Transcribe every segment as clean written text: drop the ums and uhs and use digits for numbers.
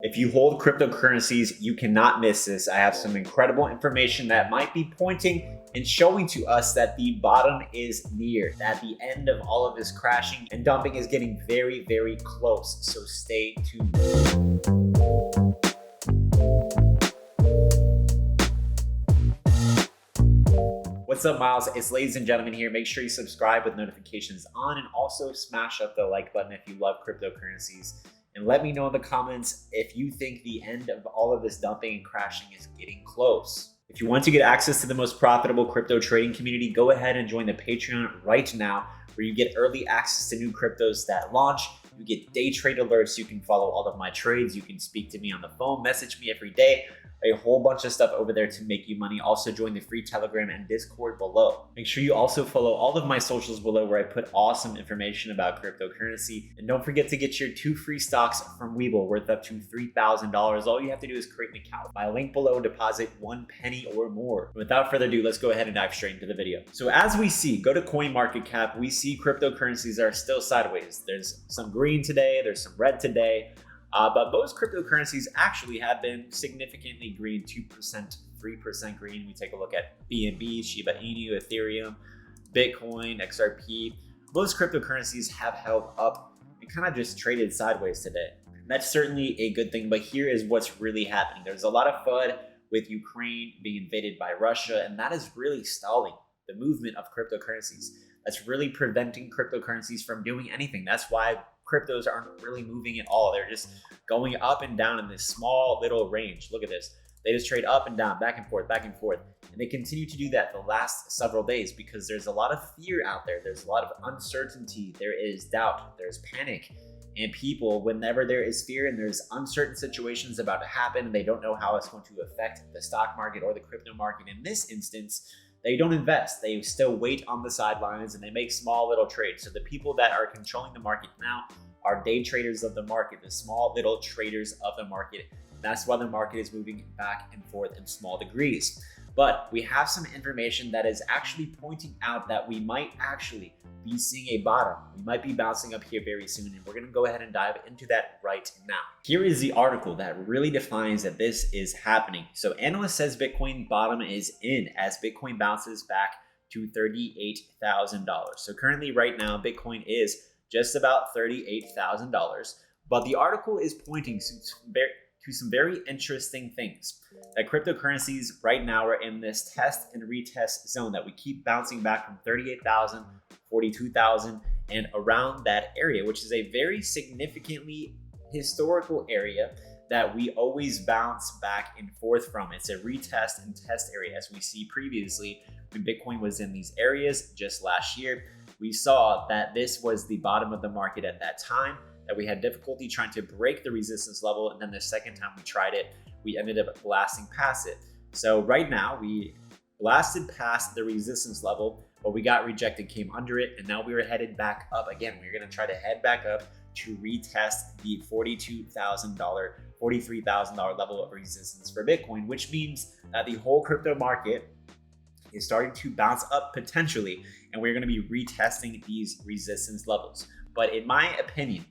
If you hold cryptocurrencies, you cannot miss this. I have some incredible information that might be pointing and showing to us that the bottom is near, that the end of all of this crashing and dumping is getting very, very close. So stay tuned. What's up, Miles? It's ladies and gentlemen here. Make sure you subscribe with notifications on and also smash up the like button if you love cryptocurrencies. And let me know in the comments if you think the end of all of this dumping and crashing is getting close. If you want to get access to the most profitable crypto trading community, go ahead and join the Patreon right now, where you get early access to new cryptos that launch. You get day trade alerts. You can follow all of my trades. You can speak to me on the phone, message me every day. A whole bunch of stuff over there to make you money. Also join the free Telegram and Discord below. Make sure you also follow all of my socials below, where I put awesome information about cryptocurrency. And don't forget to get your 2 free stocks from WEBULL worth up to $3,000. All you have to do is create an account. My link below, deposit 1 penny or more. Without further ado, let's go ahead and dive straight into the video. So as we see, go to CoinMarketCap, we see cryptocurrencies are still sideways. There's some green today, there's some red today. But most cryptocurrencies actually have been significantly green, 2%, 3% green. We take a look at BNB, Shiba Inu, Ethereum, Bitcoin, XRP. Most cryptocurrencies have held up and kind of just traded sideways today. That's certainly a good thing, but here is what's really happening. There's a lot of FUD with Ukraine being invaded by Russia, and that is really stalling the movement of cryptocurrencies. That's really preventing cryptocurrencies from doing anything. That's why cryptos aren't really moving at all. They're just going up and down in this small little range. Look at this. They just trade up and down, back and forth, back and forth. And they continue to do that the last several days because there's a lot of fear out there. There's a lot of uncertainty. There is doubt. There's panic. And people, whenever there is fear and there's uncertain situations about to happen, and they don't know how it's going to affect the stock market or the crypto market in this instance, they don't invest. They still wait on the sidelines and they make small little trades. So the people that are controlling the market now are day traders of the market, the small little traders of the market. That's why the market is moving back and forth in small degrees. But we have some information that is actually pointing out that we might actually be seeing a bottom. We might be bouncing up here very soon, and we're going to go ahead and dive into that right now. Here is the article that really defines that this is happening. So analyst says Bitcoin bottom is in as Bitcoin bounces back to $38,000. So currently right now, Bitcoin is just about $38,000. But the article is pointing to some very interesting things. That cryptocurrencies right now are in this test and retest zone that we keep bouncing back from 38,000, 42,000, and around that area, which is a very significantly historical area that we always bounce back and forth from. It's a retest and test area. As we see previously, when Bitcoin was in these areas just last year, we saw that this was the bottom of the market at that time, that we had difficulty trying to break the resistance level. And then the second time we tried it, we ended up blasting past it. So right now we blasted past the resistance level, but we got rejected, came under it, and now we were headed back up again. We're going to try to head back up to retest the $42,000, $43,000 level of resistance for Bitcoin, which means that the whole crypto market is starting to bounce up potentially, and we're going to be retesting these resistance levels. But in my opinion,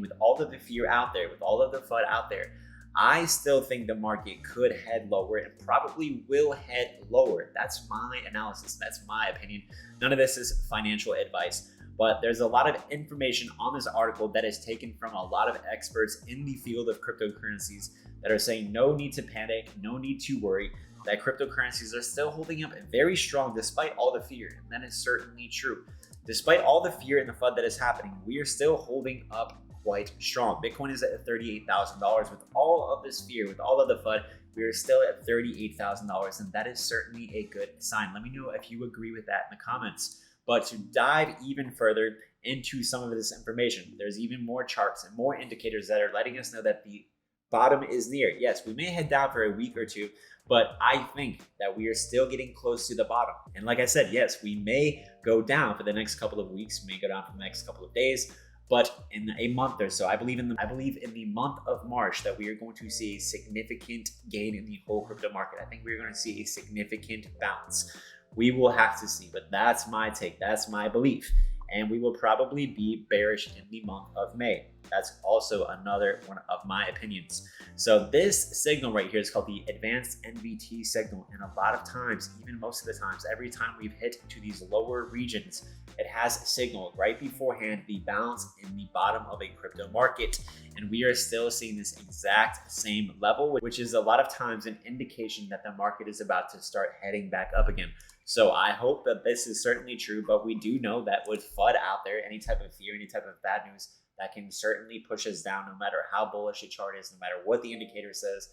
with all of the fear out there, with all of the FUD out there, I still think the market could head lower and probably will head lower. That's my analysis. That's my opinion. None of this is financial advice, but there's a lot of information on this article that is taken from a lot of experts in the field of cryptocurrencies that are saying no need to panic, no need to worry, that cryptocurrencies are still holding up very strong despite all the fear. And that is certainly true. Despite all the fear and the FUD that is happening, we are still holding up quite strong. Bitcoin is at $38,000. With all of this fear, with all of the FUD, we are still at $38,000, and that is certainly a good sign. Let me know if you agree with that in the comments. But to dive even further into some of this information, there's even more charts and more indicators that are letting us know that the bottom is near. Yes, we may head down for a week or two, but I think that we are still getting close to the bottom. And like I said, yes, we may go down for the next couple of weeks, may go down for the next couple of days, but in a month or so, I believe in the month of March that we are going to see a significant gain in the whole crypto market. I think we're going to see a significant bounce. We will have to see, but that's my take. That's my belief. and we will probably be bearish in the month of May. That's also another one of my opinions. So this signal right here is called the advanced NVT signal, and a lot of times, even most of the times, every time we've hit to these lower regions, it has signaled right beforehand the bounce in the bottom of a crypto market, and we are still seeing this exact same level, which is a lot of times an indication that the market is about to start heading back up again. So I hope that this is certainly true, but we do know that with FUD out there, any type of fear, any type of bad news, that can certainly push us down no matter how bullish a chart is, no matter what the indicator says.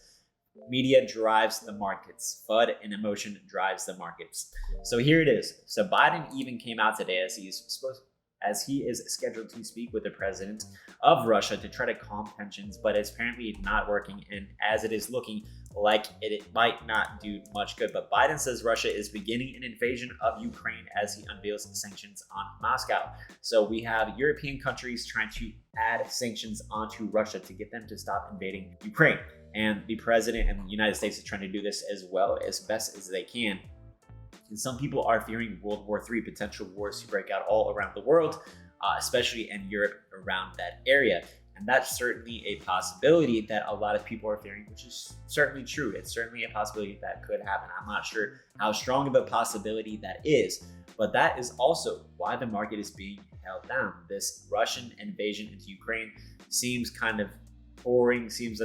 Media drives the markets. FUD and emotion drives the markets. So here it is. So Biden even came out today as he is scheduled to speak with the president of Russia to try to calm tensions, but it's apparently not working, and as it is looking like it might not do much good. But Biden says Russia is beginning an invasion of Ukraine as he unveils sanctions on Moscow. So we have European countries trying to add sanctions onto Russia to get them to stop invading Ukraine. And the president and the United States is trying to do this as well, as best as they can. And some people are fearing World War III, potential wars to break out all around the world, especially in Europe around that area. And that's certainly a possibility that a lot of people are fearing, which is certainly true. It's certainly a possibility that could happen. I'm not sure how strong of a possibility that is, but that is also why the market is being held down. This Russian invasion into Ukraine seems kind of boring, seems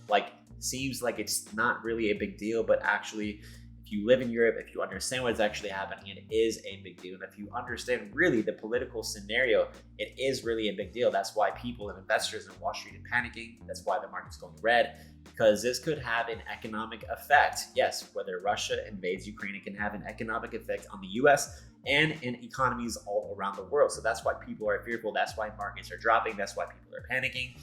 like it's not really a big deal, but actually, if you live in Europe, if you understand what's actually happening, it is a big deal. And if you understand really the political scenario, it is really a big deal. That's why people and investors in Wall Street are panicking. That's why the market's going red, because this could have an economic effect. Yes, whether Russia invades Ukraine, it can have an economic effect on the US and in economies all around the world. So that's why people are fearful. That's why markets are dropping. That's why people are panicking.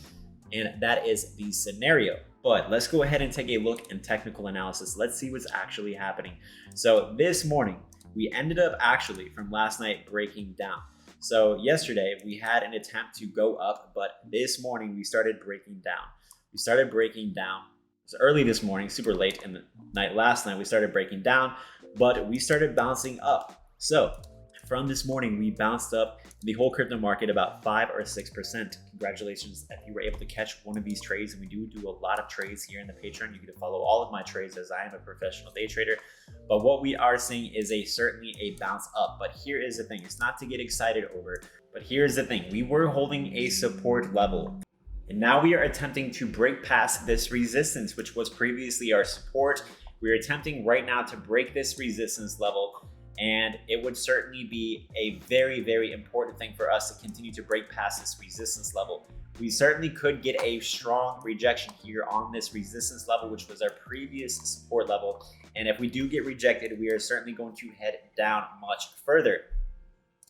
And that is the scenario. But let's go ahead and take a look in technical analysis. Let's see what's actually happening. So this morning, we ended up actually from last night breaking down. So yesterday we had an attempt to go up, but this morning we started breaking down. We started breaking down. It was early this morning, super late in the night last night. We started breaking down, but we started bouncing up. So from this morning, we bounced up the whole crypto market about 5 or 6%. Congratulations if you were able to catch one of these trades. And we do a lot of trades here in the Patreon. You can follow all of my trades as I am a professional day trader. But what we are seeing is certainly a bounce up. But here is the thing. It's not to get excited over, but here's the thing. We were holding a support level. And now we are attempting to break past this resistance, which was previously our support. We're attempting right now to break this resistance level. And it would certainly be a very, very important thing for us to continue to break past this resistance level. We certainly could get a strong rejection here on this resistance level, which was our previous support level. And if we do get rejected, we are certainly going to head down much further.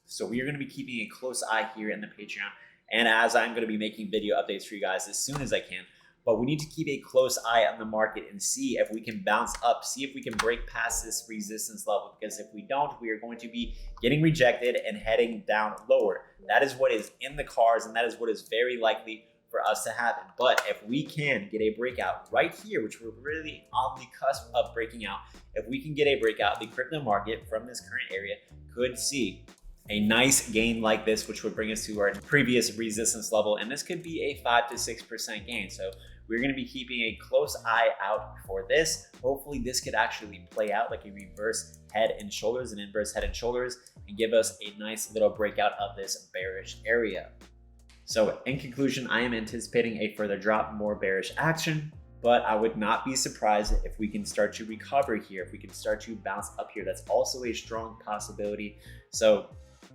So we are going to be keeping a close eye here in the Patreon. And as I'm going to be making video updates for you guys as soon as I can. But we need to keep a close eye on the market and see if we can bounce up, see if we can break past this resistance level. Because if we don't, we are going to be getting rejected and heading down lower. That is what is in the cards, and that is what is very likely for us to happen. But if we can get a breakout right here, which we're really on the cusp of breaking out, if we can get a breakout, the crypto market from this current area could see a nice gain like this, which would bring us to our previous resistance level. And this could be a 5 to 6% gain. So we're going to be keeping a close eye out for this. Hopefully this could actually play out like a reverse head and shoulders, an inverse head and shoulders, and give us a nice little breakout of this bearish area. So in conclusion, I am anticipating a further drop, more bearish action, but I would not be surprised if we can start to recover here, if we can start to bounce up here. That's also a strong possibility. So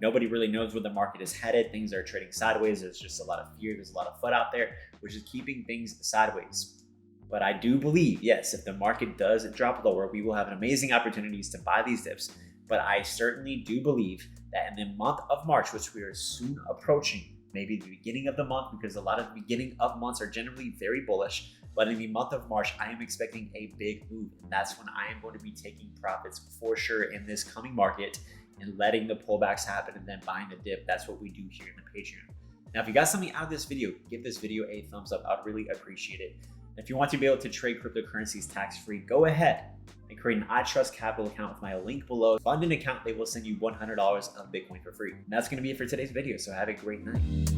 nobody really knows where the market is headed. Things are trading sideways. There's just a lot of fear. There's a lot of FUD out there, which is keeping things sideways. But I do believe, yes, if the market does drop lower, we will have amazing opportunities to buy these dips. But I certainly do believe that in the month of March, which we are soon approaching, maybe the beginning of the month, because a lot of the beginning of months are generally very bullish. But in the month of March, I am expecting a big move. And that's when I am going to be taking profits for sure in this coming market and letting the pullbacks happen and then buying the dip. That's what we do here in the Patreon. Now, if you got something out of this video, give this video a thumbs up. I'd really appreciate it. If you want to be able to trade cryptocurrencies tax-free, go ahead and create an I Trust Capital account with my link below. Fund an account, they will send you $100 of Bitcoin for free. And that's going to be it for today's video, so have a great night.